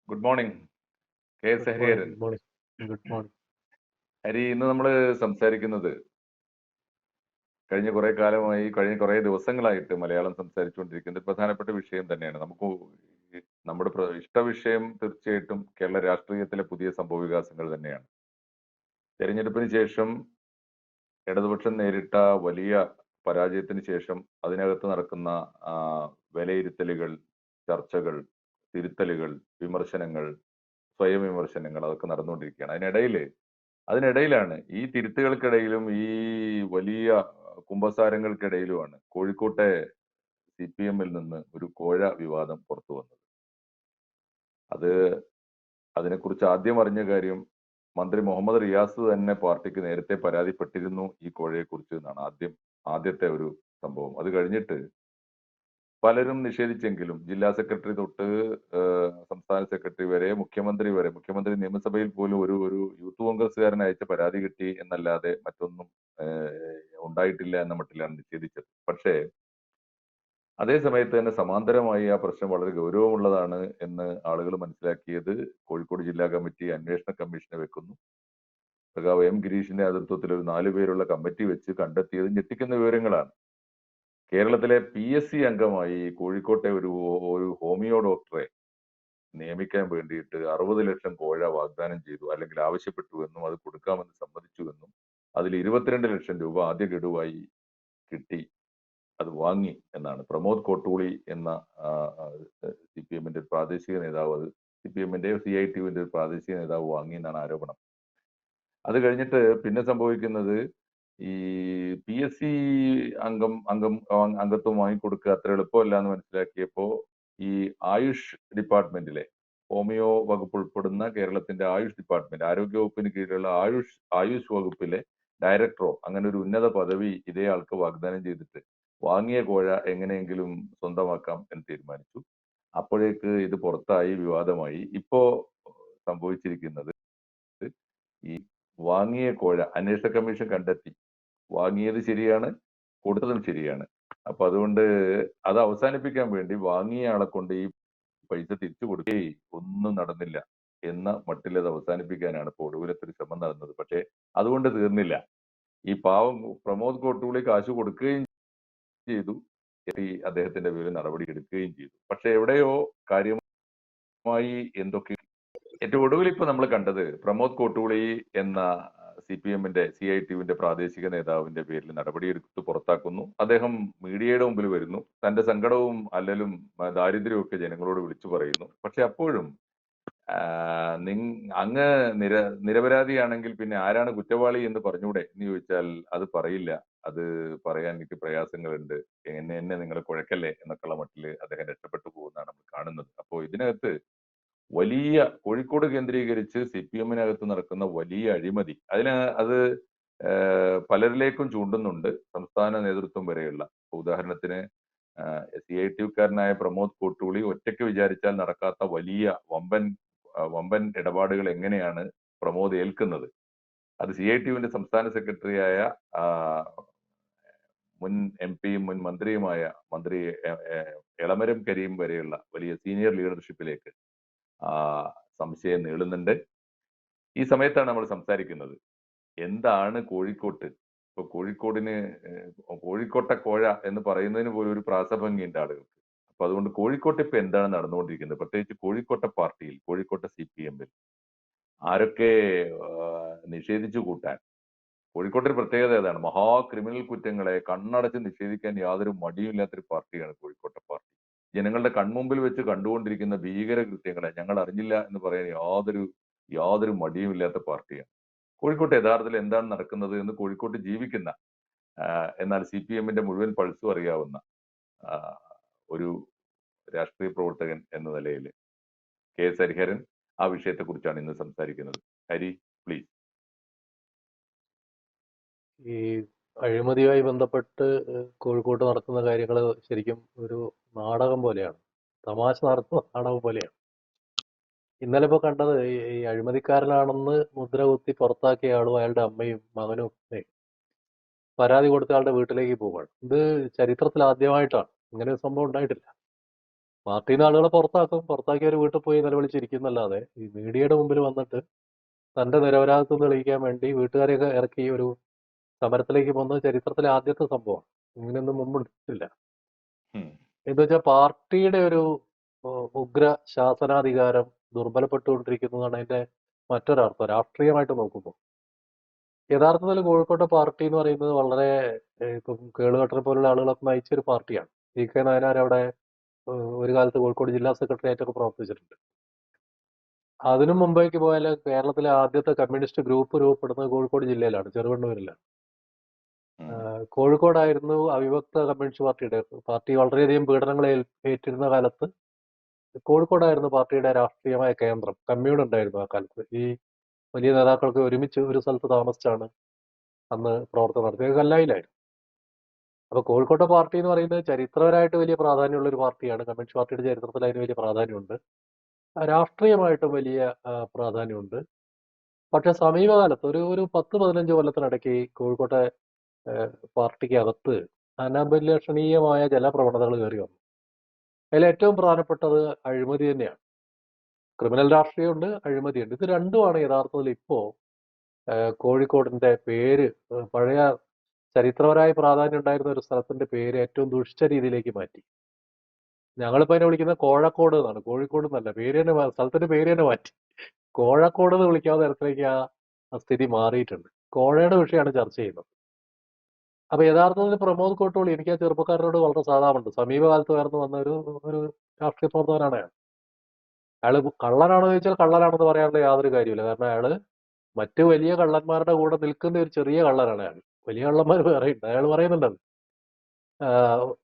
Good morning. K S good morning. Hariharan. Good morning. Good morning. Hari, ഇന്ന് നമ്മൾ സംസാരിക്കുന്നത് കഴിഞ്ഞ കുറെ ദിവസങ്ങളായിട്ട് മലയാളം സംസാരിച്ചുകൊണ്ടിരിക്കുന്ന ഒരു പ്രധാനപ്പെട്ട വിഷയം തന്നെയാണ്. നമ്മുടെ ഇഷ്ട വിഷയം തീർച്ചയായിട്ടും കേരള രാഷ്ട്രീയത്തിലെ പുതിയ സംഭവ വികാസങ്ങൾ തന്നെയാണ്. തെരഞ്ഞെടുപ്പിന് ശേഷം ഇടതുപക്ഷം നേരിട്ട വലിയ പരാജയത്തിന് ശേഷം അതിനകത്ത് നടക്കുന്ന ആ, വിലയിരുത്തലുകൾ, ചർച്ചകൾ, തിരുത്തലുകൾ, വിമർശനങ്ങൾ, സ്വയം വിമർശനങ്ങൾ അതൊക്കെ നടന്നുകൊണ്ടിരിക്കുകയാണ്. അതിനിടയിലാണ് ഈ തിരുത്തുകൾക്കിടയിലും ഈ വലിയ കുമ്പസാരങ്ങൾക്കിടയിലുമാണ് കോഴിക്കോട്ടെ CPM-ൽ നിന്ന് ഒരു കോഴ വിവാദം പുറത്തു വന്നത്. അത് അതിനെക്കുറിച്ച് ആദ്യം അറിഞ്ഞ കാര്യം മന്ത്രി മുഹമ്മദ് റിയാസ് തന്നെ പാർട്ടിക്ക് നേരത്തെ പരാതിപ്പെട്ടിരുന്നു ഈ കോഴയെക്കുറിച്ച് എന്നാണ് ആദ്യത്തെ ഒരു സംഭവം. അത് കഴിഞ്ഞിട്ട് പലരും നിഷേധിച്ചെങ്കിലും ജില്ലാ സെക്രട്ടറി തൊട്ട് സംസ്ഥാന സെക്രട്ടറി വരെ മുഖ്യമന്ത്രി നിയമസഭയിൽ പോലും ഒരു യൂത്ത് കോൺഗ്രസ്സുകാരൻ അയച്ച പരാതി കിട്ടി എന്നല്ലാതെ മറ്റൊന്നും ഉണ്ടായിട്ടില്ല എന്ന മട്ടിലാണ് നിഷേധിച്ചത്. പക്ഷേ അതേ സമയത്ത് തന്നെ സമാന്തരമായി ആ പ്രശ്നം വളരെ ഗൗരവമുള്ളതാണ് എന്ന് ആളുകൾ മനസ്സിലാക്കിയത് കോഴിക്കോട് ജില്ലാ കമ്മിറ്റി അന്വേഷണ കമ്മീഷനെ വെക്കുന്നു. സഖാവ് M ഗിരീഷിന്റെ നേതൃത്വത്തിൽ ഒരു 4 പേരുള്ള കമ്മിറ്റി വെച്ച് കണ്ടെത്തിയത് ഞെട്ടിക്കുന്ന വിവരങ്ങളാണ്. കേരളത്തിലെ PSC അംഗമായി കോഴിക്കോട്ടെ ഒരു ഹോമിയോ ഡോക്ടറെ നിയമിക്കാൻ വേണ്ടിയിട്ട് 60 ലക്ഷം കോഴ വാഗ്ദാനം ചെയ്തു, അല്ലെങ്കിൽ ആവശ്യപ്പെട്ടു എന്നും അത് കൊടുക്കാമെന്ന് സമ്മതിച്ചു എന്നും അതിൽ 22 ലക്ഷം രൂപ ആദ്യ ഗഡുവായി കിട്ടി, അത് വാങ്ങി എന്നാണ് പ്രമോദ് കോട്ടൂളി എന്ന CPM-ന്റെ പ്രാദേശിക നേതാവ്, അത് CPM-ന്റെ CITU-വിന്റെ ഒരു പ്രാദേശിക നേതാവ് വാങ്ങി എന്നാണ് ആരോപണം. അത് കഴിഞ്ഞിട്ട് പിന്നെ സംഭവിക്കുന്നത് ഈ PSC അംഗത്വം വാങ്ങിക്കൊടുക്കുക അത്ര എളുപ്പമല്ല എന്ന് മനസ്സിലാക്കിയപ്പോ ഈ ആയുഷ് ഡിപ്പാർട്ട്മെന്റിലെ ഹോമിയോ വകുപ്പ് ഉൾപ്പെടുന്ന കേരളത്തിന്റെ ആയുഷ് ഡിപ്പാർട്ട്മെന്റ്, ആരോഗ്യ വകുപ്പിന് കീഴിലുള്ള ആയുഷ് വകുപ്പിലെ ഡയറക്ടറോ അങ്ങനെ ഒരു ഉന്നത പദവി ഇതേ ആൾക്ക് വാഗ്ദാനം ചെയ്തിട്ട് വാങ്ങിയ കോഴ എങ്ങനെയെങ്കിലും സ്വന്തമാക്കാം എന്ന് തീരുമാനിച്ചു. അപ്പോഴേക്ക് ഇത് പുറത്തായി, വിവാദമായി. ഇപ്പോ സംഭവിച്ചിരിക്കുന്നത് ഈ വാങ്ങിയ കോഴ അന്വേഷണ കമ്മീഷൻ കണ്ടെത്തി, വാങ്ങിയത് ശരിയാണ്, കൊടുത്തതും ശരിയാണ്. അപ്പൊ അതുകൊണ്ട് അത് അവസാനിപ്പിക്കാൻ വേണ്ടി വാങ്ങിയ ആളെ കൊണ്ട് ഈ പൈസ തിരിച്ചു കൊടുക്കുകയും ഒന്നും നടന്നില്ല എന്ന മട്ടിൽ അത് അവസാനിപ്പിക്കാനാണ് ഇപ്പോൾ ഒടുവിലത്തെ ഒരു ശ്രമം നടന്നത്. പക്ഷേ അതുകൊണ്ട് തീർന്നില്ല. ഈ പാവം പ്രമോദ് കോട്ടൂളി കാശ് കൊടുക്കുകയും ചെയ്തു, അദ്ദേഹത്തിന്റെ പേരിൽ നടപടി എടുക്കുകയും ചെയ്തു. പക്ഷെ എവിടെയോ കാര്യമായി എന്തൊക്കെ ഏറ്റവും ഒടുവിൽ ഇപ്പൊ നമ്മൾ കണ്ടത് പ്രമോദ് കോട്ടൂളി എന്ന CPM-ന്റെ CITU-വിന്റെ പ്രാദേശിക നേതാവിന്റെ പേരിൽ നടപടിയെടുത്ത് പുറത്താക്കുന്നു. അദ്ദേഹം മീഡിയയുടെ മുമ്പിൽ വരുന്നു, തന്റെ സങ്കടവും അല്ലലും ദാരിദ്ര്യവും ഒക്കെ ജനങ്ങളോട് വിളിച്ചു പറയുന്നു. പക്ഷെ അപ്പോഴും അങ്ങ് നിരപരാധിയാണെങ്കിൽ പിന്നെ ആരാണ് കുറ്റവാളി എന്ന് പറഞ്ഞൂടെ എന്ന് ചോദിച്ചാൽ അത് പറയില്ല. അത് പറയാൻ എനിക്ക് പ്രയാസങ്ങളുണ്ട്, എന്നെ നിങ്ങൾ കുഴക്കല്ലേ എന്നൊക്കെയുള്ള മട്ടിൽ അദ്ദേഹം രക്ഷപ്പെട്ടു പോകുന്നതാണ് നമ്മൾ കാണുന്നത്. അപ്പോൾ ഇതിനകത്ത് വലിയ കോഴിക്കോട് കേന്ദ്രീകരിച്ച് CPM-നകത്ത് നടക്കുന്ന വലിയ അഴിമതി, അത് പലരിലേക്കും ചൂണ്ടുന്നുണ്ട്, സംസ്ഥാന നേതൃത്വം വരെയുള്ള. ഉദാഹരണത്തിന് CITU-കാരനായ പ്രമോദ് കോട്ടൂളി ഒറ്റയ്ക്ക് വിചാരിച്ചാൽ നടക്കാത്ത വലിയ വമ്പൻ ഇടപാടുകൾ എങ്ങനെയാണ് പ്രമോദ് ഏൽക്കുന്നത്, അത് CITU-വിന്റെ സംസ്ഥാന സെക്രട്ടറിയായ മുൻ MP-യും മുൻ മന്ത്രിയുമായ മന്ത്രി എളമരം കരീം വരെയുള്ള വലിയ സീനിയർ ലീഡർഷിപ്പിലേക്ക് സംശയം നീളുന്നുണ്ട്. ഈ സമയത്താണ് നമ്മൾ സംസാരിക്കുന്നത് എന്താണ് കോഴിക്കോട്ട്. ഇപ്പൊ കോഴിക്കോട്ടെ കോഴ എന്ന് പറയുന്നതിന് പോലും ഒരു പ്രാസഭംഗിയുണ്ട് ആളുകൾക്ക്. അപ്പൊ അതുകൊണ്ട് കോഴിക്കോട്ട് ഇപ്പൊ എന്താണ് നടന്നുകൊണ്ടിരിക്കുന്നത്, പ്രത്യേകിച്ച് കോഴിക്കോട്ടെ പാർട്ടിയിൽ, കോഴിക്കോട്ടെ CPM-ൽ ആരൊക്കെ നിഷേധിച്ചു കൂട്ടാൻ. കോഴിക്കോട്ടൊരു പ്രത്യേകത ഏതാണ്, മഹാ ക്രിമിനൽ കുറ്റങ്ങളെ കണ്ണടച്ച് നിഷേധിക്കാൻ യാതൊരു മടിയുമില്ലാത്തൊരു പാർട്ടിയാണ് കോഴിക്കോട്ടെ പാർട്ടി. ജനങ്ങളുടെ കൺമുമ്പിൽ വെച്ച് കണ്ടുകൊണ്ടിരിക്കുന്ന ഭീകര കൃത്യങ്ങളെ ഞങ്ങൾ അറിഞ്ഞില്ല എന്ന് പറയാൻ യാതൊരു മടിയുമില്ലാത്ത പാർട്ടിയാണ്. കോഴിക്കോട്ട് യഥാർത്ഥത്തിൽ എന്താണ് നടക്കുന്നത് എന്ന് കോഴിക്കോട്ട് ജീവിക്കുന്ന, എന്നാൽ CPM-ന്റെ മുഴുവൻ പൾസും അറിയാവുന്ന ഒരു രാഷ്ട്രീയ പ്രവർത്തകൻ എന്ന നിലയിൽ KS ഹരിഹരൻ ആ വിഷയത്തെക്കുറിച്ചാണ് ഇന്ന് സംസാരിക്കുന്നത്. ഹരി, പ്ലീസ്. ഈ അഴിമതിയുമായി ബന്ധപ്പെട്ട് കോഴിക്കോട്ട് നടക്കുന്ന കാര്യങ്ങൾ ശരിക്കും ഒരു നാടകം പോലെയാണ്, തമാശ നടത്തുന്ന നാടകം പോലെയാണ്. ഇന്നലെ ഇപ്പോൾ കണ്ടത് ഈ അഴിമതിക്കാരനാണെന്ന് മുദ്ര കുത്തി പുറത്താക്കിയ ആളും അയാളുടെ അമ്മയും മകനും പരാതി കൊടുത്ത ആളുടെ വീട്ടിലേക്ക് പോവുകയാണ്. ഇത് ചരിത്രത്തിൽ ആദ്യമായിട്ടാണ്, ഇങ്ങനെ ഒരു സംഭവം ഉണ്ടായിട്ടില്ല. പാർട്ടിയിൽ നിന്ന് ആളുകളെ പുറത്താക്കും, പുറത്താക്കിയവർ വീട്ടിൽ പോയി നിലവിളിച്ചിരിക്കുന്നല്ലാതെ ഈ മീഡിയയുടെ മുമ്പിൽ വന്നിട്ട് തന്റെ നിരപരാധിത്വം തെളിയിക്കാൻ വേണ്ടി വീട്ടുകാരെയൊക്കെ ഇറക്കി ഒരു സമരത്തിലേക്ക് പോകുന്നത് ചരിത്രത്തിലെ ആദ്യത്തെ സംഭവമാണ്. ഇങ്ങനെയൊന്നും മുമ്പുണ്ടിട്ടില്ല. ഉം. എന്ന് വെച്ചാൽ പാർട്ടിയുടെ ഒരു ഉഗ്ര ശാസനാധികാരം ദുർബലപ്പെട്ടുകൊണ്ടിരിക്കുന്നതാണ് അതിന്റെ മറ്റൊരർത്ഥം രാഷ്ട്രീയമായിട്ട് നോക്കുമ്പോൾ. യഥാർത്ഥത്തിൽ കോഴിക്കോട്ടെ പാർട്ടി എന്ന് പറയുന്നത് വളരെ ഇപ്പം കേളുകെട്ടനെ പോലുള്ള ആളുകളൊക്കെ നയിച്ചൊരു പാർട്ടിയാണ്. കെ നായനാർ അവിടെ ഒരു കാലത്ത് കോഴിക്കോട് ജില്ലാ സെക്രട്ടറി ആയിട്ടൊക്കെ പ്രവർത്തിച്ചിട്ടുണ്ട്. അതിനു മുമ്പേക്ക് പോയാൽ കേരളത്തിലെ ആദ്യത്തെ കമ്മ്യൂണിസ്റ്റ് ഗ്രൂപ്പ് രൂപപ്പെടുന്നത് കോഴിക്കോട് ജില്ലയിലാണ്, ചെറുവണ്ണൂരിലാണ്. കോഴിക്കോടായിരുന്നു അവിഭക്ത കമ്മ്യൂണിസ്റ്റ് പാർട്ടി വളരെയധികം പീഡനങ്ങൾ ഏറ്റിരുന്ന കാലത്ത് കോഴിക്കോടായിരുന്നു പാർട്ടിയുടെ രാഷ്ട്രീയമായ കേന്ദ്രം. കമ്മ്യൂൺ ഉണ്ടായിരുന്നു ആ കാലത്ത്. ഈ വലിയ നേതാക്കൾക്ക് ഒരുമിച്ച് ഒരു സ്ഥലത്ത് താമസിച്ചാണ് അന്ന് പ്രവർത്തനം നടത്തിയത്. കല്ലായിലായിരുന്നു. അപ്പൊ കോഴിക്കോട്ടെ പാർട്ടി എന്ന് പറയുന്നത് ചരിത്രപരമായിട്ട് വലിയ പ്രാധാന്യമുള്ള ഒരു പാർട്ടിയാണ്. കമ്മ്യൂണിസ്റ്റ് പാർട്ടിയുടെ ചരിത്രത്തിൽ അതിന് വലിയ പ്രാധാന്യമുണ്ട്. രാഷ്ട്രീയമായിട്ടും വലിയ പ്രാധാന്യമുണ്ട്. പക്ഷെ സമീപകാലത്ത് ഒരു 10-15 കൊല്ലത്തിനിടയ്ക്ക് കോഴിക്കോട്ടെ പാർട്ടിക്ക് അകത്ത് അനഭിലഷണീയമായ ചില പ്രവണതകൾ കയറി വന്നു. അതിൽ ഏറ്റവും പ്രധാനപ്പെട്ടത് അഴിമതി തന്നെയാണ്. ക്രിമിനൽ രാഷ്ട്രീയമുണ്ട്, അഴിമതിയുണ്ട്. ഇത് രണ്ടുമാണ് യഥാർത്ഥത്തിൽ ഇപ്പോ കോഴിക്കോടിന്റെ പേര്, പഴയ ചരിത്രപരമായ പ്രാധാന്യം ഉണ്ടായിരുന്ന ഒരു സ്ഥലത്തിന്റെ പേര് ഏറ്റവും ദുഷിച്ച രീതിയിലേക്ക് മാറ്റി. ഞങ്ങളിപ്പോ അതിനെ വിളിക്കുന്നത് കോഴക്കോട് എന്നാണ്, കോഴിക്കോട് എന്നല്ല. പേര് തന്നെ സ്ഥലത്തിന്റെ പേര് തന്നെ മാറ്റി. കോഴക്കോട് എന്ന് വിളിക്കാവുന്ന തരത്തിലേക്ക് ആ സ്ഥിതി മാറിയിട്ടുണ്ട്. കോഴയുടെ വിഷയമാണ് ചർച്ച ചെയ്യുന്നത്. അപ്പൊ യഥാർത്ഥത്തിൽ പ്രമോദ് കോട്ടൂളി, എനിക്ക് ആ ചെറുപ്പക്കാരനോട് വളരെ സാധാരണുണ്ട്. സമീപകാലത്ത് ഉയർന്നു വന്ന ഒരു രാഷ്ട്രീയ പ്രവർത്തകനാണ് അയാൾ. അയാൾ കള്ളനാണെന്ന് ചോദിച്ചാൽ കള്ളനാണെന്ന് പറയാനുള്ള യാതൊരു കാര്യമില്ല. കാരണം അയാള് മറ്റു വലിയ കള്ളന്മാരുടെ കൂടെ നിൽക്കുന്ന ഒരു ചെറിയ കള്ളനാണ് അയാൾ. വലിയ കള്ളന്മാർ വേറെ ഉണ്ട്. അയാൾ പറയുന്നുണ്ടത്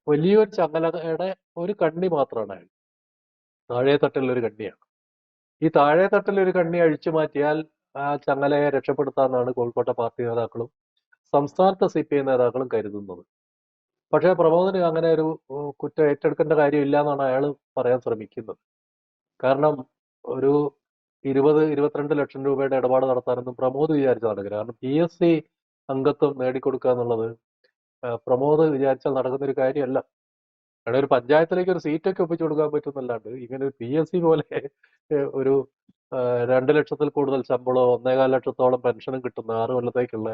വലിയൊരു ചങ്ങലയുടെ ഒരു കണ്ണി മാത്രമാണ് അയാൾ. താഴെ തട്ടിലൊരു കണ്ണിയാണ്. ഈ താഴെ തട്ടിലൊരു കണ്ണി അഴിച്ചു മാറ്റിയാൽ ആ ചങ്ങലയെ രക്ഷപ്പെടുത്താമെന്നാണ് കോഴിക്കോട്ടെ പാർട്ടി നേതാക്കളും സംസ്ഥാനത്തെ CPI നേതാക്കളും കരുതുന്നത്. പക്ഷേ പ്രമോദിന് അങ്ങനെ ഒരു കുറ്റം ഏറ്റെടുക്കേണ്ട കാര്യമില്ല എന്നാണ് അയാൾ പറയാൻ ശ്രമിക്കുന്നത്. കാരണം ഒരു 20-22 ലക്ഷം രൂപയുടെ ഇടപാട് നടത്താനൊന്നും പ്രമോദ് വിചാരിച്ച നടക്കില്ല. കാരണം PSC അംഗത്വം നേടിക്കൊടുക്കുക എന്നുള്ളത് പ്രമോദ് വിചാരിച്ചാൽ നടക്കുന്ന ഒരു കാര്യമല്ല. കാരണം ഒരു പഞ്ചായത്തിലേക്ക് ഒരു സീറ്റൊക്കെ ഒപ്പിച്ചു കൊടുക്കാൻ പറ്റുന്നല്ലാണ്ട് ഇങ്ങനെ ഒരു PSC പോലെ ഒരു 2 ലക്ഷത്തിൽ കൂടുതൽ ശമ്പളമോ 1.25 ലക്ഷത്തോളം പെൻഷനും കിട്ടുന്ന 6 കൊല്ലത്തേക്കുള്ള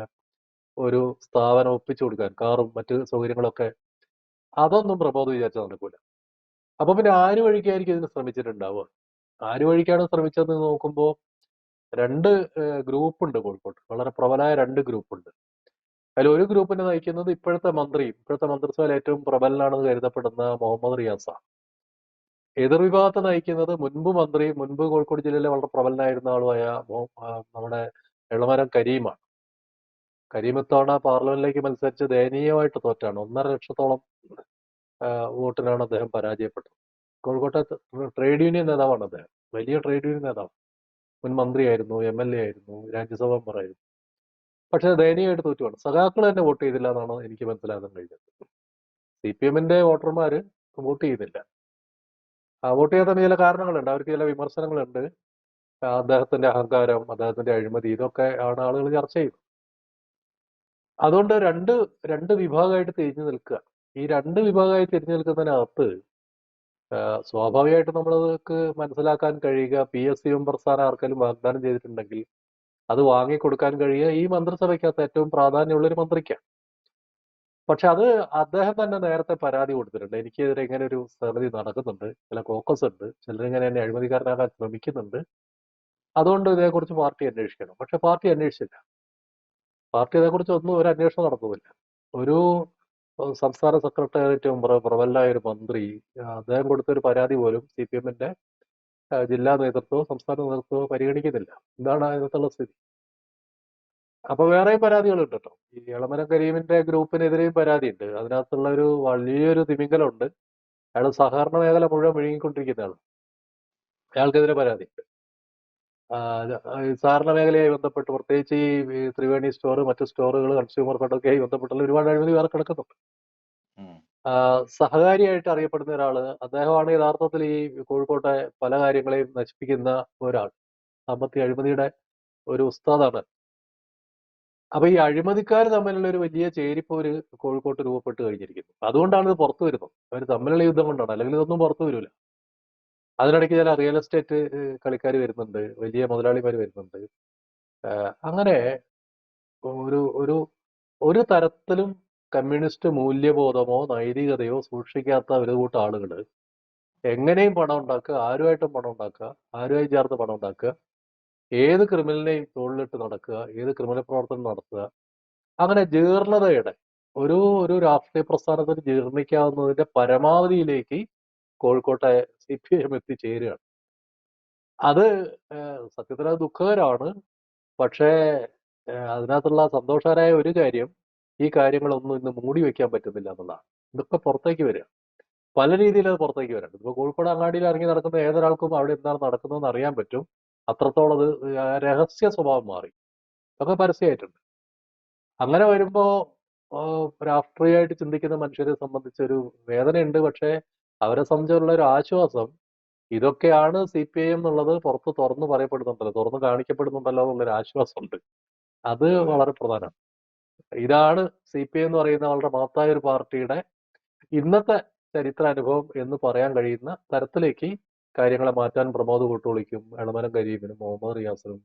ഒരു സ്ഥാപനം ഒപ്പിച്ചു കൊടുക്കാൻ, കാറും മറ്റ് സൗകര്യങ്ങളൊക്കെ, അതൊന്നും പ്രമോദ് വിചാരിച്ചാൽ നടക്കൂല. അപ്പൊ പിന്നെ ആര് വഴിക്കായിരിക്കും ഇതിന് ശ്രമിച്ചിട്ടുണ്ടാവുക? ആര് വഴിക്കാണ് ശ്രമിച്ചതെന്ന് നോക്കുമ്പോൾ 2 ഗ്രൂപ്പുണ്ട് കോഴിക്കോട്ട്. വളരെ പ്രബലമായ 2 ഗ്രൂപ്പുണ്ട്. അതിൽ ഒരു ഗ്രൂപ്പിനെ നയിക്കുന്നത് ഇപ്പോഴത്തെ മന്ത്രിസഭയിൽ ഏറ്റവും പ്രബലനാണെന്ന് കരുതപ്പെടുന്ന മുഹമ്മദ് റിയാസാണ്. എതിർവിഭാഗത്തെ നയിക്കുന്നത് മുൻപ് കോഴിക്കോട് ജില്ലയിലെ വളരെ പ്രബലനായിരുന്ന ആളുമായ നമ്മുടെ എളമരം കരീമാണ്. കരീം ഇത്തവണ പാർലമെന്റിലേക്ക് മത്സരിച്ച് ദയനീയമായിട്ട് തോറ്റാണ്. 1.5 ലക്ഷത്തോളം വോട്ടിനാണ് അദ്ദേഹം പരാജയപ്പെട്ടത്. കോഴിക്കോട്ടെ ട്രേഡ് യൂണിയൻ നേതാവാണ് അദ്ദേഹം. വലിയ ട്രേഡ് യൂണിയൻ നേതാവ്. മുൻ മന്ത്രിയായിരുന്നു, MLA ആയിരുന്നു, രാജ്യസഭ മെമ്പറായിരുന്നു. പക്ഷെ ദയനീയമായിട്ട് തോറ്റുവാണ്. സഖാക്കൾ തന്നെ വോട്ട് ചെയ്തില്ല എന്നാണ് എനിക്ക് മനസ്സിലാക്കാൻ കഴിഞ്ഞത്. CPM-ന്റെ വോട്ടർമാര് വോട്ട് ചെയ്തില്ല. വോട്ട് ചെയ്യാത്തതിന് ചില കാരണങ്ങളുണ്ട്. അവർക്ക് ചില വിമർശനങ്ങളുണ്ട്. അദ്ദേഹത്തിന്റെ അഹങ്കാരം, അദ്ദേഹത്തിന്റെ അഴിമതി, ഇതൊക്കെ ആണ് ആളുകൾ ചർച്ച ചെയ്യുന്നത്. അതുകൊണ്ട് രണ്ട് വിഭാഗമായിട്ട് തിരിഞ്ഞു നിൽക്കുക. ഈ 2 വിഭാഗമായി തിരിഞ്ഞു നിൽക്കുന്നതിനകത്ത് സ്വാഭാവികമായിട്ടും നമ്മൾക്ക് മനസ്സിലാക്കാൻ കഴിയുക, PSC മെമ്പർ സ്ഥാനം ആർക്കെങ്കിലും വാഗ്ദാനം ചെയ്തിട്ടുണ്ടെങ്കിൽ അത് വാങ്ങിക്കൊടുക്കാൻ കഴിയുക ഈ മന്ത്രിസഭയ്ക്കകത്ത് ഏറ്റവും പ്രാധാന്യമുള്ള ഒരു മന്ത്രിക്കാണ്. പക്ഷെ അത് അദ്ദേഹം തന്നെ നേരത്തെ പരാതി കൊടുത്തിട്ടുണ്ട്. എനിക്കെതിരെ ഇങ്ങനെ ഒരു സംഗതി നടക്കുന്നുണ്ട്, ചില കോക്കസ് ഉണ്ട്, ചിലരിങ്ങനെ എന്നെ അഴിമതിക്കാരനാകാൻ ശ്രമിക്കുന്നുണ്ട്, അതുകൊണ്ട് ഇതേക്കുറിച്ച് പാർട്ടി അന്വേഷിക്കണം. പക്ഷെ പാർട്ടി അന്വേഷിച്ചില്ല. പാർട്ടി അതേക്കുറിച്ച് ഒരു അന്വേഷണം നടത്തുന്നില്ല. ഒരു സംസ്ഥാന സെക്രട്ടേറിയറ്റ് പ്രബലനായ ഒരു മന്ത്രി, അദ്ദേഹം കൊടുത്തൊരു പരാതി പോലും CPM-ന്റെ ജില്ലാ നേതൃത്വമോ സംസ്ഥാന നേതൃത്വമോ പരിഗണിക്കുന്നില്ല. ഇതാണ് അതിനകത്തുള്ള സ്ഥിതി. അപ്പൊ വേറെയും പരാതികളുണ്ട് കേട്ടോ. ഈ എളമരം കരീമിന്റെ ഗ്രൂപ്പിനെതിരെയും പരാതിയുണ്ട്. അതിനകത്തുള്ള ഒരു വലിയൊരു തിമിംഗലമുണ്ട്. അയാൾ സഹകരണ മേഖല മുഴുവൻ വിഴുങ്ങിക്കൊണ്ടിരിക്കുന്നതാണ്. അയാൾക്കെതിരെ പരാതിയുണ്ട്. സഹകരണ മേഖലയായി ബന്ധപ്പെട്ട്, പ്രത്യേകിച്ച് ഈ ത്രിവേണി സ്റ്റോർ, മറ്റു സ്റ്റോറുകൾ, കൺസ്യൂമർ ഫെഡൊക്കെയായി ബന്ധപ്പെട്ടുള്ള ഒരുപാട് അഴിമതി വേറെ കിടക്കുന്നുണ്ട്. സഹകാരിയായിട്ട് അറിയപ്പെടുന്ന ഒരാള്, അദ്ദേഹമാണ് യഥാർത്ഥത്തിൽ ഈ കോഴിക്കോട്ടെ പല കാര്യങ്ങളെയും നശിപ്പിക്കുന്ന ഒരാൾ. സാമ്പത്തിക അഴിമതിയുടെ ഒരു ഉസ്താദാണ്. അപ്പൊ ഈ അഴിമതിക്കാർ തമ്മിലുള്ള ഒരു വലിയ ചേരിപ്പോര് കോഴിക്കോട്ട് രൂപപ്പെട്ട് കഴിഞ്ഞിരിക്കുന്നു. അതുകൊണ്ടാണ് ഇത് പുറത്തു വരുന്നത്. അവർ തമ്മിലുള്ള യുദ്ധം കൊണ്ടാണ്. അല്ലെങ്കിൽ ഇതൊന്നും പുറത്തു വരില്ല. അതിനിടയ്ക്ക് ചില റിയൽ എസ്റ്റേറ്റ് കളിക്കാർ വരുന്നുണ്ട്, വലിയ മുതലാളിമാർ വരുന്നുണ്ട്. അങ്ങനെ ഒരു ഒരു ഒരു തരത്തിലും കമ്മ്യൂണിസ്റ്റ് മൂല്യബോധമോ നൈതികതയോ സൂക്ഷിക്കാത്ത ഒരു കൂട്ടം ആളുകൾ എങ്ങനെയും പണം ഉണ്ടാക്കുക, ആരുമായിട്ടും പണം ഉണ്ടാക്കുക, ആരുമായി ചേർത്ത് പണം ഉണ്ടാക്കുക, ഏത് ക്രിമിനലിനെയും തോളിലിട്ട് നടക്കുക, ഏത് ക്രിമിനൽ പ്രവർത്തനം നടത്തുക. അങ്ങനെ ജീർണതയുടെ ഒരു ഒരു രാഷ്ട്രീയ പ്രസ്ഥാനത്തിന് ജീർണിക്കാവുന്നതിന്റെ പരമാവധിയിലേക്ക് കോഴിക്കോട്ടെ CPIM എത്തിച്ചേരുകയാണ്. അത് സത്യത്തിൽ അത് ദുഃഖകരമാണ്. പക്ഷേ അതിനകത്തുള്ള സന്തോഷകരമായ ഒരു കാര്യം, ഈ കാര്യങ്ങളൊന്നും ഇന്ന് മൂടി വെക്കാൻ പറ്റുന്നില്ല എന്നുള്ളതാണ്. ഇതൊക്കെ പുറത്തേക്ക് വരിക, പല രീതിയിൽ അത് പുറത്തേക്ക് വരാറുണ്ട്. ഇപ്പോൾ കോഴിക്കോട് അങ്ങാടിയിൽ ഇറങ്ങി നടക്കുന്ന ഏതൊരാൾക്കും അവിടെ എന്താണ് നടക്കുന്നതെന്ന് അറിയാൻ പറ്റും. അത്രത്തോളം അത് രഹസ്യ സ്വഭാവം മാറി, അതൊക്കെ പരസ്യമായിട്ടുണ്ട്. അങ്ങനെ വരുമ്പോ രാഷ്ട്രീയമായിട്ട് ചിന്തിക്കുന്ന മനുഷ്യരെ സംബന്ധിച്ചൊരു വേദനയുണ്ട്. പക്ഷേ അവരെ സംബന്ധിച്ചുള്ള ഒരു ആശ്വാസം, ഇതൊക്കെയാണ് CPIM എന്നുള്ളത് പുറത്ത് തുറന്നു പറയപ്പെടുന്നുണ്ടല്ലോ, തുറന്നു കാണിക്കപ്പെടുന്നുണ്ടല്ലോ എന്നുള്ളൊരു ആശ്വാസമുണ്ട്. അത് അതെ. വളരെ പ്രധാനമാണ്. ഇതാണ് CPIM എന്ന് പറയുന്ന വളരെ മഹത്തായ ഒരു പാർട്ടിയുടെ ഇന്നത്തെ ചരിത്രാനുഭവം എന്ന് പറയാൻ കഴിയുന്ന തരത്തിലേക്ക് കാര്യങ്ങളെ മാറ്റാൻ പ്രമോദ് കൊട്ടോളിക്കും എളമരം കരീമിനും മുഹമ്മദ് റിയാസിനും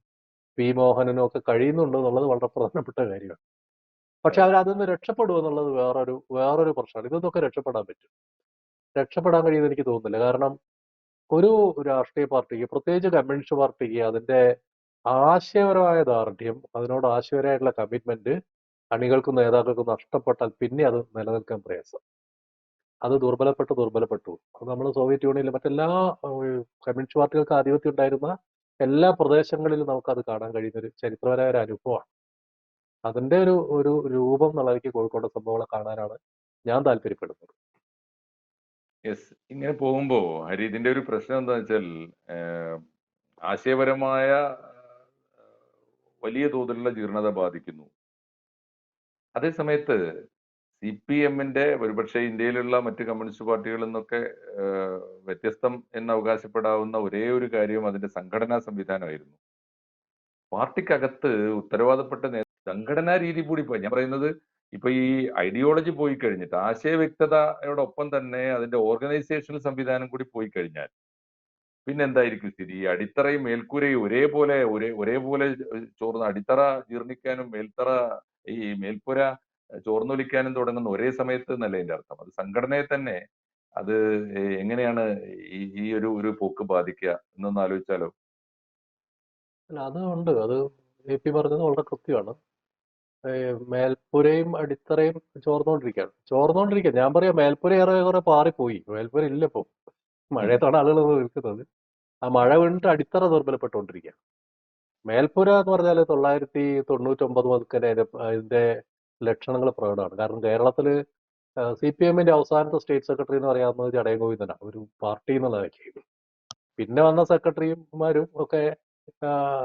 P മോഹനനും ഒക്കെ കഴിയുന്നുണ്ട് എന്നുള്ളത് വളരെ പ്രധാനപ്പെട്ട കാര്യമാണ്. പക്ഷെ അതെ. അവരതിൽ നിന്ന് രക്ഷപ്പെടുക എന്നുള്ളത് വേറൊരു പ്രശ്നമാണ്. ഇതൊക്കെ രക്ഷപ്പെടാൻ പറ്റും. രക്ഷപ്പെടാൻ കഴിയുമെന്ന് എനിക്ക് തോന്നുന്നില്ല. കാരണം ഒരു രാഷ്ട്രീയ പാർട്ടിക്ക്, പ്രത്യേകിച്ച് കമ്മ്യൂണിസ്റ്റ് പാർട്ടിക്ക്, അതിന്റെ ആശയപരമായ ദാർഢ്യം, അതിനോട് ആശയപരമായിട്ടുള്ള കമ്മിറ്റ്മെന്റ് അണികൾക്കും നേതാക്കൾക്കും നഷ്ടപ്പെട്ടാൽ പിന്നെ അത് നിലനിൽക്കാൻ പ്രയാസം. അത് ദുർബലപ്പെട്ടു. അത് നമ്മൾ സോവിയറ്റ് യൂണിയനിൽ മറ്റെല്ലാ കമ്മ്യൂണിസ്റ്റ് പാർട്ടികൾക്ക് ആധിപത്യം ഉണ്ടായിരുന്ന എല്ലാ പ്രദേശങ്ങളിലും നമുക്കത് കാണാൻ കഴിയുന്ന ഒരു ചരിത്രപരമായ ഒരു അനുഭവമാണ്. അതിന്റെ ഒരു ഒരു രൂപം എന്നുള്ളതിലേക്ക് കോഴിക്കോട്ടെ സംഭവങ്ങളെ കാണാനാണ് ഞാൻ താല്പര്യപ്പെടുന്നത്. യെസ്. ഇങ്ങനെ പോകുമ്പോ ഹരി, ഇതിന്റെ ഒരു പ്രശ്നം എന്താന്ന് വെച്ചാൽ ആശയപരമായ വലിയ തോതിലുള്ള ജീർണത ബാധിക്കുന്നു. അതേ സമയത്ത് CPM-ന്റെ ഒരുപക്ഷെ ഇന്ത്യയിലുള്ള മറ്റ് കമ്മ്യൂണിസ്റ്റ് പാർട്ടികളിൽ നിന്നൊക്കെ വ്യത്യസ്തം എന്ന് അവകാശപ്പെടാവുന്ന ഒരേ ഒരു കാര്യം അതിന്റെ സംഘടനാ സംവിധാനമായിരുന്നു. പാർട്ടിക്കകത്ത് ഉത്തരവാദപ്പെട്ട സംഘടനാ രീതി കൂടി പോയി. ഞാൻ പറയുന്നത് ഇപ്പൊ ഈ ഐഡിയോളജി പോയി കഴിഞ്ഞിട്ട് ആശയ വ്യക്തതയോടൊപ്പം തന്നെ അതിന്റെ ഓർഗനൈസേഷണൽ സംവിധാനം കൂടി പോയി കഴിഞ്ഞാൽ പിന്നെ എന്തായിരിക്കും സ്ഥിതി? അടിത്തറയും മേൽക്കൂരയും ഒരേപോലെ ചോർന്ന് അടിത്തറ ജീർണിക്കാനും ഈ മേൽപ്പുര ചോർന്നൊലിക്കാനും തുടങ്ങുന്ന ഒരേ സമയത്ത് എന്നല്ലേ അതിന്റെ അർത്ഥം. അത് സംഘടനയെ തന്നെ അത് എങ്ങനെയാണ് ഈ ഒരു പോക്ക് ബാധിക്കുക എന്നൊന്ന് ആലോചിച്ചാലോ? അല്ല, അത് ഉണ്ട്. അത് AP പറഞ്ഞത് വളരെ കൃത്യമാണ്. മേൽപ്പുരയും അടിത്തറയും ചോർന്നുകൊണ്ടിരിക്കുക. ഞാൻ പറയാം, മേൽപ്പുര ഏറെ പാറിപ്പോയി. മേൽപ്പുര ഇല്ല ഇപ്പം. മഴയത്താണ് ആളുകൾ നിൽക്കുന്നത്. ആ മഴ വീണിട്ട് അടിത്തറ ദുർബലപ്പെട്ടുകൊണ്ടിരിക്കുക. മേൽപ്പുര എന്ന് പറഞ്ഞാൽ 1999 മുതൽക്കന്നെ അതിന്റെ ലക്ഷണങ്ങൾ പ്രകടമാണ്. കാരണം കേരളത്തില് CPM-ന്റെ അവസാനത്തെ സ്റ്റേറ്റ് സെക്രട്ടറി എന്ന് പറയാവുന്നത് ചടയം ഗോവിന്ദനാണ്, ഒരു പാർട്ടി എന്നുള്ള നിലയ്ക്ക്. പിന്നെ വന്ന സെക്രട്ടറിമാരും ഒക്കെ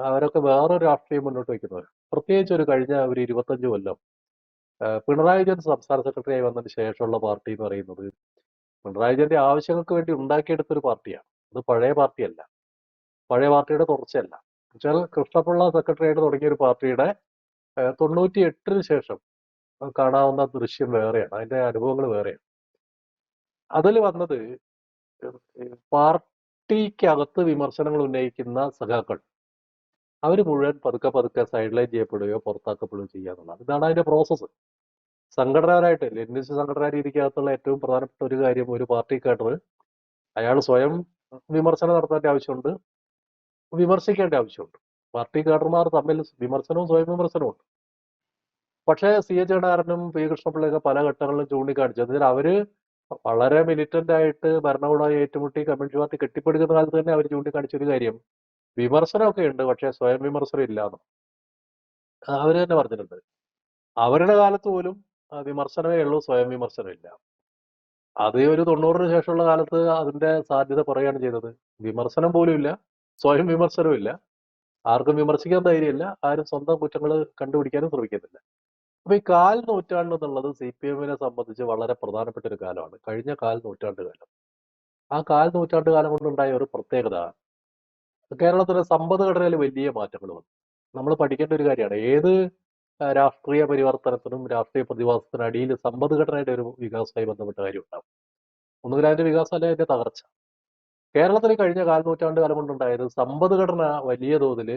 അവരൊക്കെ വേറൊരു രാഷ്ട്രീയം മുന്നോട്ട് വയ്ക്കുന്നവർ. പ്രത്യേകിച്ച് ഒരു കഴിഞ്ഞ ഒരു 25 കൊല്ലം പിണറായി വിജയൻ സംസ്ഥാന സെക്രട്ടറിയായി വന്നതിന് ശേഷമുള്ള പാർട്ടി എന്ന് പറയുന്നത് പിണറായി വിജയന്റെ ആവശ്യങ്ങൾക്ക് വേണ്ടി ഉണ്ടാക്കിയെടുത്തൊരു പാർട്ടിയാണ്. അത് പഴയ പാർട്ടിയല്ല, പഴയ പാർട്ടിയുടെ തുടർച്ചയല്ല. എന്നുവെച്ചാൽ കൃഷ്ണപിള്ള സെക്രട്ടറിയായിട്ട് തുടങ്ങിയ ഒരു പാർട്ടിയുടെ 98-ന് ശേഷം കാണാവുന്ന ദൃശ്യം വേറെയാണ്, അതിന്റെ അനുഭവങ്ങൾ വേറെയാണ്. അതിൽ വന്നത് പാർട്ടിക്കകത്ത് വിമർശനങ്ങൾ ഉന്നയിക്കുന്ന സഖാക്കൾ അവർ മുഴുവൻ പതുക്കെ സൈഡ് ചെയ്യപ്പെടുകയോ പുറത്താക്കപ്പെടുകയോ ചെയ്യാന്നുള്ളതാണ്. ഇതാണ് അതിന്റെ പ്രോസസ്സ്. സംഘടനപരമായിട്ട് ലെനിനിസ്റ്റ് സംഘടനാ രീതിക്കകത്തുള്ള ഏറ്റവും പ്രധാനപ്പെട്ട ഒരു കാര്യം, ഒരു പാർട്ടി കേഡർ അയാൾ സ്വയം വിമർശനം നടത്തേണ്ട ആവശ്യമുണ്ട്, വിമർശിക്കേണ്ട ആവശ്യമുണ്ട്. പാർട്ടി കേഡർമാർ തമ്മിൽ വിമർശനവും സ്വയം വിമർശനവും ഉണ്ട്. പക്ഷേ CH ജയനാരനും P കൃഷ്ണപിള്ളയൊക്കെ പല ഘട്ടങ്ങളിലും ചൂണ്ടിക്കാണിച്ചു, അതിൽ അവര് വളരെ മിലിറ്റന്റ് ആയിട്ട് ഭരണകൂടമായി ഏറ്റുമുട്ടി കമ്മ്യൂണിസ്റ്റ് പാർട്ടി കെട്ടിപ്പടുക്കുന്ന കാലത്ത് തന്നെ അവർ ചൂണ്ടിക്കാണിച്ച ഒരു കാര്യം, വിമർശനമൊക്കെ ഉണ്ട് പക്ഷേ സ്വയം വിമർശനം ഇല്ലാന്ന് അവര് തന്നെ പറഞ്ഞിട്ടുണ്ട്. അവരുടെ കാലത്ത് പോലും വിമർശനമേ ഉള്ളൂ, സ്വയം വിമർശനമില്ല. അത് ഒരു 90-ന് ശേഷമുള്ള കാലത്ത് അതിന്റെ സാധ്യത കുറയുകയാണ് ചെയ്തത്. വിമർശനം പോലും ഇല്ല, സ്വയം വിമർശനവും ഇല്ല, ആർക്കും വിമർശിക്കാൻ ധൈര്യമില്ല, ആരും സ്വന്തം കുറ്റങ്ങൾ കണ്ടുപിടിക്കാനും ശ്രമിക്കുന്നില്ല. അപ്പൊ ഈ കാൽ നൂറ്റാണ്ട് എന്നുള്ളത് CPM-നെ സംബന്ധിച്ച് വളരെ പ്രധാനപ്പെട്ട ഒരു കാലമാണ്, കഴിഞ്ഞ കാൽ നൂറ്റാണ്ട് കാലം. ആ കാൽ നൂറ്റാണ്ട് കാലം കൊണ്ടുണ്ടായ ഒരു പ്രത്യേകത, കേരളത്തിലെ സമ്പദ്ഘടനയിൽ വലിയ മാറ്റങ്ങൾ വന്നു. നമ്മൾ പഠിക്കേണ്ട ഒരു കാര്യമാണ്. ഏത് രാഷ്ട്രീയ പരിവർത്തനത്തിനും രാഷ്ട്രീയ പ്രതിഭാസത്തിനും അടിയിൽ സമ്പദ്ഘടനയുടെ ഒരു വികാസവുമായി ബന്ധപ്പെട്ട കാര്യം ഉണ്ടാവും. ഒന്നുകിൽ അതിന്റെ വികാസം അല്ലെങ്കിൽ അതിന്റെ തകർച്ച. കേരളത്തിൽ കഴിഞ്ഞ കാൽനൂറ്റാണ്ട് കാലം കൊണ്ടുണ്ടായത് സമ്പദ്ഘടന വലിയ തോതിൽ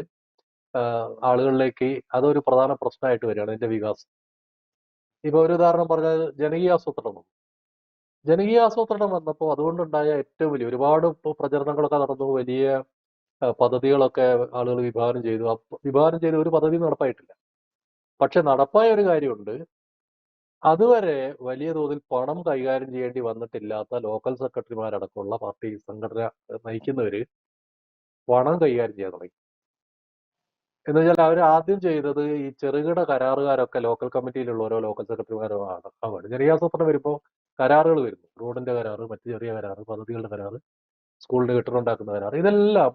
ആളുകളിലേക്ക് അതൊരു പ്രധാന പ്രശ്നമായിട്ട് വരികയാണ് ഇതിന്റെ വികാസം. ഇപ്പൊ ഒരു ഉദാഹരണം പറഞ്ഞാൽ ജനകീയാസൂത്രണം വന്നു. ജനകീയാസൂത്രണം വന്നപ്പോൾ അതുകൊണ്ടുണ്ടായ ഏറ്റവും വലിയ ഒരുപാട് ഇപ്പോൾ പ്രചരണങ്ങളൊക്കെ നടന്നു, വലിയ പദ്ധതികളൊക്കെ ആളുകൾ വിഭാവനം ചെയ്തു. വിഭാവനം ചെയ്ത ഒരു പദ്ധതി നടപ്പായിട്ടില്ല. പക്ഷെ നടപ്പായ ഒരു കാര്യമുണ്ട്, അതുവരെ വലിയ തോതിൽ പണം കൈകാര്യം ചെയ്യേണ്ടി വന്നിട്ടില്ലാത്ത ലോക്കൽ സെക്രട്ടറിമാരടക്കമുള്ള പാർട്ടി സംഘടന നയിക്കുന്നവര് പണം കൈകാര്യം ചെയ്യാൻ തുടങ്ങി. എന്ന് വെച്ചാൽ അവർ ആദ്യം ചെയ്തത് ഈ ചെറുകിട കരാറുകാരൊക്കെ ലോക്കൽ കമ്മിറ്റിയിലുള്ള ഓരോ ലോക്കൽ സെക്രട്ടറിമാരോ ആണ്. ജനകീയാസൂത്രണം വരുമ്പോൾ കരാറുകൾ വരുന്നു, റോഡിന്റെ കരാറ്, മറ്റു ചെറിയ കരാറ്, പദ്ധതികളുടെ കരാറ്, സ്കൂളിന്റെ കെട്ടിടം ഉണ്ടാക്കുന്ന കരാറ്, ഇതെല്ലാം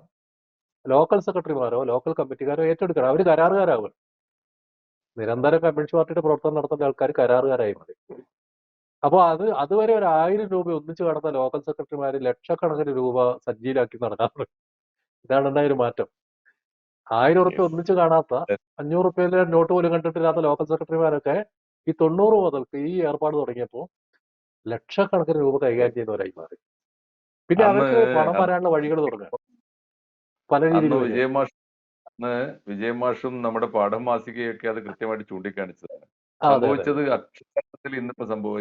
ലോക്കൽ സെക്രട്ടറിമാരോ ലോക്കൽ കമ്മിറ്റിക്കാരോ ഏറ്റെടുക്കണം. അവർ കരാറുകാരാവുക. നിരന്തരം കമ്മ്യൂണിസ്റ്റ് പാർട്ടിയുടെ പ്രവർത്തനം നടത്തുന്ന ആൾക്കാർ കരാറുകാരായി മാറി. അപ്പോൾ അതുവരെ ഒരു 1000 രൂപ ഒന്നിച്ച് കാണുന്ന ലോക്കൽ സെക്രട്ടറിമാർ ലക്ഷക്കണക്കിന് രൂപ സജ്ജീലാക്കി നടക്കാറുണ്ട്. ഇതാണ് ഉണ്ടായ ഒരു മാറ്റം. 1000 റുപ്യ ഒന്നിച്ച് കാണാത്ത, 500 റുപ്യയിലെ നോട്ട് പോലും കണ്ടിട്ടില്ലാത്ത ലോക്കൽ സെക്രട്ടറിമാരൊക്കെ ഈ 90 മുതൽക്ക് ഈ ഏർപ്പാട് തുടങ്ങിയപ്പോൾ ലക്ഷക്കണക്കിന് രൂപ കൈകാര്യം ചെയ്യുന്നവരായി മാറി. പിന്നെ അവർക്ക് പണം വരാനുള്ള വഴികൾ തുടങ്ങുക പല രീതിയിൽ. വിജയമാഷും നമ്മുടെ പാഠം മാസികയൊക്കെ അത് കൃത്യമായിട്ട് ചൂണ്ടിക്കാണിച്ചതാണ്. സംഭവിച്ചത് അക്ഷരാർത്ഥത്തിൽ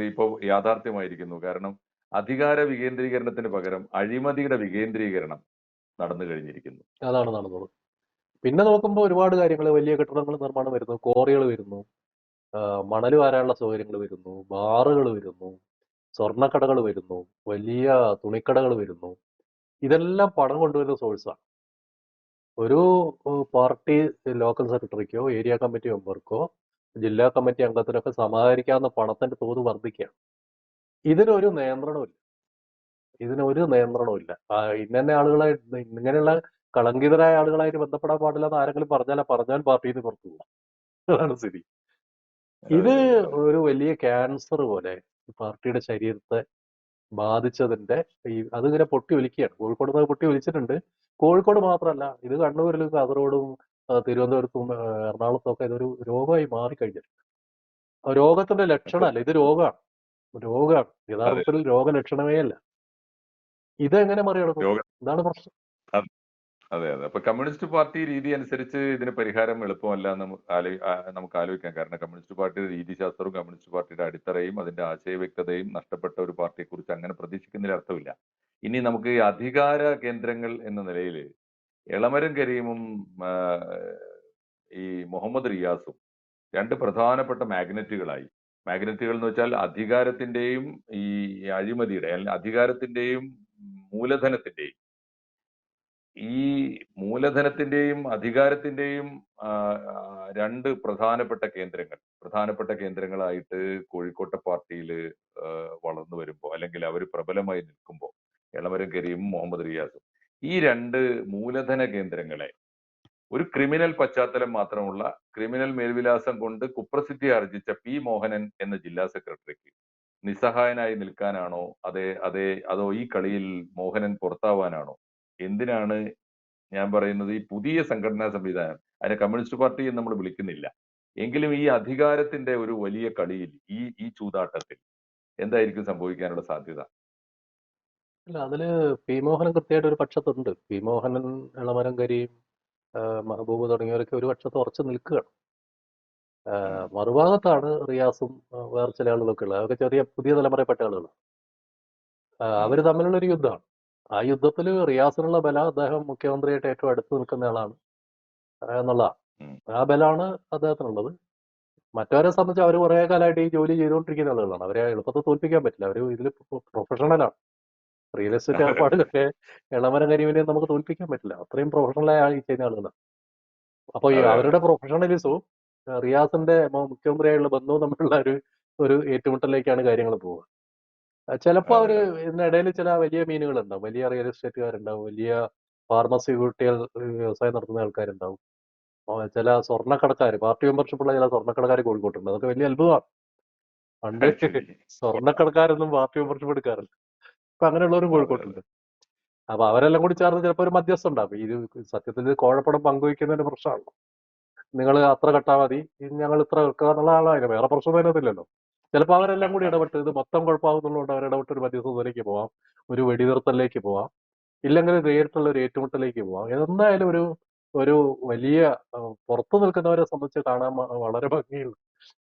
ഇപ്പൊ യാഥാർത്ഥ്യമായിരിക്കുന്നു. കാരണം അധികാര വികേന്ദ്രീകരണത്തിന് പകരം അഴിമതിയുടെ വികേന്ദ്രീകരണം നടന്നു കഴിഞ്ഞിരിക്കുന്നു. അതാണ് നടന്നത്. പിന്നെ നോക്കുമ്പോൾ ഒരുപാട് കാര്യങ്ങൾ, വലിയ കെട്ടിടങ്ങൾ നിർമ്മാണം വരുന്നു, കോറികൾ വരുന്നു, മണൽ വാരാനുള്ള സൗകര്യങ്ങൾ വരുന്നു, ബാറുകൾ വരുന്നു, സ്വർണ്ണക്കടകൾ വരുന്നു, വലിയ തുണിക്കടകൾ വരുന്നു. ഇതെല്ലാം പണം കൊണ്ടുവരുന്ന സോഴ്സാണ്. ഒരു പാർട്ടി ലോക്കൽ സെക്രട്ടറിക്കോ ഏരിയ കമ്മിറ്റി മെമ്പർക്കോ ജില്ലാ കമ്മിറ്റി അംഗത്തിനൊക്കെ സമാഹരിക്കാവുന്ന പണത്തിന്റെ തോത് വർദ്ധിക്കുകയാണ്. ഇതിനൊരു നിയന്ത്രണമില്ല. ഇന്നെ ആളുകളെ, ഇങ്ങനെയുള്ള കളങ്കിതരായ ആളുകളായിട്ട് ബന്ധപ്പെടാൻ പാടില്ലെന്ന് ആരെങ്കിലും പറഞ്ഞാൽ പാർട്ടിയിൽ നിന്ന് പുറത്തു പോകും. അതാണ് സ്ഥിതി. ഇത് ഒരു വലിയ ക്യാൻസർ പോലെ പാർട്ടിയുടെ ശരീരത്തെ ബാധിച്ചതിന്റെ അതിങ്ങനെ പൊട്ടി ഒലിക്കുകയാണ്. കോഴിക്കോട് പൊട്ടി ഒലിച്ചിട്ടുണ്ട്. കോഴിക്കോട് മാത്രമല്ല, ഇത് കണ്ണൂരിലും കാസർഗോഡും തിരുവനന്തപുരത്തും എറണാകുളത്തും ഒക്കെ ഇതൊരു രോഗമായി മാറിക്കഴിഞ്ഞിട്ടുണ്ട്. രോഗത്തിന്റെ ലക്ഷണമല്ല, ഇത് രോഗമാണ്. യഥാർത്ഥത്തിൽ രോഗലക്ഷണമേ അല്ല. ഇതെങ്ങനെ മറികടക്കും? ഇതാണ് പ്രശ്നം. അതെ. അപ്പൊ കമ്മ്യൂണിസ്റ്റ് പാർട്ടി രീതി അനുസരിച്ച് ഇതിന് പരിഹാരം എളുപ്പമല്ല എന്ന് നമുക്ക് ആലോചിക്കാം. കാരണം കമ്മ്യൂണിസ്റ്റ് പാർട്ടിയുടെ രീതിശാസ്ത്രവും കമ്മ്യൂണിസ്റ്റ് പാർട്ടിയുടെ അടിത്തറയും അതിന്റെ ആശയ വ്യക്തതയും നഷ്ടപ്പെട്ട ഒരു പാർട്ടിയെ കുറിച്ച് അങ്ങനെ പ്രതീക്ഷിക്കുന്നതിൽ അർത്ഥമില്ല. ഇനി നമുക്ക് ഈ അധികാര കേന്ദ്രങ്ങൾ എന്ന നിലയിൽ എളമരം കരീമും ഈ മുഹമ്മദ് റിയാസും രണ്ട് പ്രധാനപ്പെട്ട മാഗ്നറ്റുകളായി. മാഗ്നറ്റുകൾ എന്ന് വെച്ചാൽ അധികാരത്തിന്റെയും ഈ അഴിമതിയുടെ, അധികാരത്തിന്റെയും മൂലധനത്തിന്റെയും, ഈ മൂലധനത്തിന്റെയും അധികാരത്തിന്റെയും രണ്ട് പ്രധാനപ്പെട്ട കേന്ദ്രങ്ങളായിട്ട് കോഴിക്കോട്ടെ പാർട്ടിയിൽ വളർന്നു വരുമ്പോൾ, അല്ലെങ്കിൽ അവർ പ്രബലമായി നിൽക്കുമ്പോൾ, എളമരം കരീമും മുഹമ്മദ് റിയാസും ഈ രണ്ട് മൂലധന കേന്ദ്രങ്ങളെ ഒരു ക്രിമിനൽ പശ്ചാത്തലം മാത്രമുള്ള, ക്രിമിനൽ മേൽവിലാസം കൊണ്ട് കുപ്രസിദ്ധി ആർജിച്ച പി മോഹനൻ എന്ന ജില്ലാ സെക്രട്ടറിക്ക് നിസ്സഹായനായി നിൽക്കാനാണോ, അതോ ഈ കളിയിൽ മോഹനൻ പുറത്താവാനാണോ? എന്തിനാണ് ഞാൻ പറയുന്നത്, ഈ പുതിയ സംഘടനാ സംവിധാനം, അതിനെ കമ്മ്യൂണിസ്റ്റ് പാർട്ടി എന്ന് നമ്മൾ വിളിക്കുന്നില്ല എങ്കിലും, ഈ അധികാരത്തിന്റെ ഒരു വലിയ കളിയിൽ, ഈ ചൂതാട്ടത്തിൽ എന്തായിരിക്കും സംഭവിക്കാനുള്ള സാധ്യത? അല്ല, അതില് പി മോഹനൻ കൃത്യമായിട്ട് ഒരു പക്ഷത്തുണ്ട്. പി മോഹനൻ, എളമരം കരീം, മഹബൂബ് തുടങ്ങിയവരൊക്കെ ഒരു പക്ഷത്ത് ഉറച്ചു നിൽക്കുകയാണ്. മറുഭാഗത്താണ് റിയാസും വേറെ ചില ആളുകളൊക്കെ ഉള്ളത്. അതൊക്കെ ചെറിയ പുതിയ തലമുറയിൽപ്പെട്ട ആളുകളാണ്. അവർ തമ്മിലുള്ള ഒരു യുദ്ധമാണ്. ആ യുദ്ധത്തിൽ റിയാസിനുള്ള ബലം അദ്ദേഹം മുഖ്യമന്ത്രിയായിട്ട് ഏറ്റവും അടുത്ത് നിൽക്കുന്ന ആളാണ് എന്നുള്ളതാണ്. ആ ബലമാണ് അദ്ദേഹത്തിനുള്ളത്. മറ്റവരെ സംബന്ധിച്ച് അവർ കുറെ കാലമായിട്ട് ഈ ജോലി ചെയ്തുകൊണ്ടിരിക്കുന്ന ആളുകളാണ്. അവരെ എളുപ്പത്തിൽ തോൽപ്പിക്കാൻ പറ്റില്ല. അവർ ഇതിൽ പ്രൊഫഷണലാണ്. റിയൽ എസ്റ്റേറ്റ് ഏർപ്പാടിലൊക്കെ എളമരം കരീമിനെ നമുക്ക് തോൽപ്പിക്കാൻ പറ്റില്ല. അത്രയും പ്രൊഫഷണലായ ചെയ്യുന്ന ആളുകളാണ്. അപ്പൊ ഈ അവരുടെ പ്രൊഫഷണലിസവും റിയാസിന്റെ മുഖ്യമന്ത്രിയായുള്ള ബന്ധവും തമ്മിലുള്ള ഒരു ഏറ്റുമുട്ടലിലേക്കാണ് കാര്യങ്ങൾ പോവുക. ചിലപ്പോൾ അവര് ഇതിനിടയിൽ ചില വലിയ മീനുകളുണ്ടാവും, വലിയ റിയൽ എസ്റ്റേറ്റുകാരുണ്ടാവും, വലിയ ഫാർമസ്യൂട്ടിക്കൽ വ്യവസായം നടത്തുന്ന ആൾക്കാരുണ്ടാവും, ചില സ്വർണ്ണക്കടക്കാർ, പാർട്ടി മെമ്പർഷിപ്പുള്ള ചില സ്വർണ്ണക്കടക്കാർ കോഴിക്കോട്ടുണ്ട്. അതൊക്കെ വലിയ അത്ഭുതമാണ്. പണ്ട് സ്വർണ്ണക്കടക്കാരൊന്നും പാർട്ടി മെമ്പർഷിപ്പ് എടുക്കാറില്ല. ഇപ്പൊ അങ്ങനെയുള്ളവരും കോഴിക്കോട്ടുണ്ട്. അപ്പൊ അവരെല്ലാം കൂടി ചേർന്ന് ചിലപ്പോൾ ഒരു മധ്യസ്ഥം ഉണ്ടാവും. ഇത് സത്യത്തിൽ കോഴപ്പണം പങ്കുവയ്ക്കുന്നതിന്റെ പ്രശ്നമാണല്ലോ. നിങ്ങൾ അത്ര കെട്ടാൽ മതി, ഞങ്ങൾ ഇത്ര വെക്കുക എന്നുള്ള ആളായിരുന്നു. വേറെ പ്രശ്നം വരുന്നില്ലല്ലോ. ചിലപ്പോൾ അവരെല്ലാം കൂടി ഇടപെട്ട് ഇത് മൊത്തം കുഴപ്പമാകുന്നുള്ളതുകൊണ്ട് അവരിടപെട്ട് ഒരു മധ്യസ്ഥതയിലേക്ക് പോവാം, ഒരു വെടിനിർത്തലിലേക്ക് പോവാം. ഇല്ലെങ്കിൽ നേരിട്ടുള്ള ഒരു ഏറ്റുമുട്ടലേക്ക് പോവാം. എന്തായാലും ഒരു ഒരു വലിയ പുറത്തു നിൽക്കുന്നവരെ സംബന്ധിച്ച് കാണാൻ വളരെ ഭംഗിയുള്ള,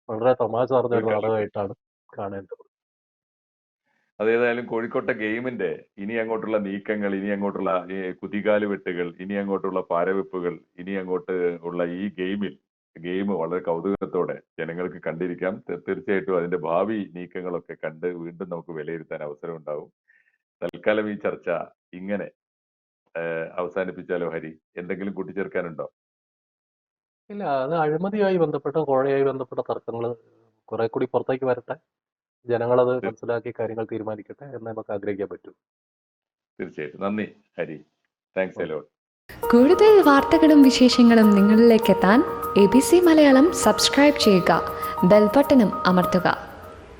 വളരെ തമാശ നിറഞ്ഞ ഒരു നാടകമായിട്ടാണ് കാണേണ്ടത്. അതേതായാലും കോഴിക്കോട്ടെ ഗെയിമിന്റെ ഇനി അങ്ങോട്ടുള്ള നീക്കങ്ങൾ, ഇനി അങ്ങോട്ടുള്ള ഈ കുതികാല് വെട്ടുകൾ, ഇനി അങ്ങോട്ടുള്ള പാരവെപ്പുകൾ, ഇനി അങ്ങോട്ട് ഉള്ള ഈ ഗെയിം വളരെ കൗതുകത്തോടെ ജനങ്ങൾക്ക് കണ്ടിരിക്കാം. തീർച്ചയായിട്ടും അതിന്റെ ഭാവി നീക്കങ്ങളൊക്കെ കണ്ട് വീണ്ടും നമുക്ക് വിലയിരുത്താൻ അവസരം ഉണ്ടാവും. തൽക്കാലം ഈ ചർച്ച ഇങ്ങനെ അവസാനിപ്പിച്ചാലോ ഹരി? എന്തെങ്കിലും കൂട്ടിച്ചേർക്കാനുണ്ടോ? ഇല്ല, അത് അഴിമതിയുമായി ബന്ധപ്പെട്ട, കോഴയുമായി ബന്ധപ്പെട്ട തർക്കങ്ങൾ കുറെ കൂടി പുറത്തേക്ക് വരട്ടെ, ജനങ്ങളത് മനസ്സിലാക്കി കാര്യങ്ങൾ തീരുമാനിക്കട്ടെ എന്ന് നമുക്ക് ആഗ്രഹിക്കാൻ പറ്റും. തീർച്ചയായിട്ടും. നന്ദി ഹരി. Thanks a lot. കൂടുതൽ വാർത്തകളും വിശേഷങ്ങളും നിങ്ങളിലേക്ക് എത്താൻ ABC മലയാളം സബ്സ്ക്രൈബ് ചെയ്യുക, ബെൽ ബട്ടണും അമർത്തുക.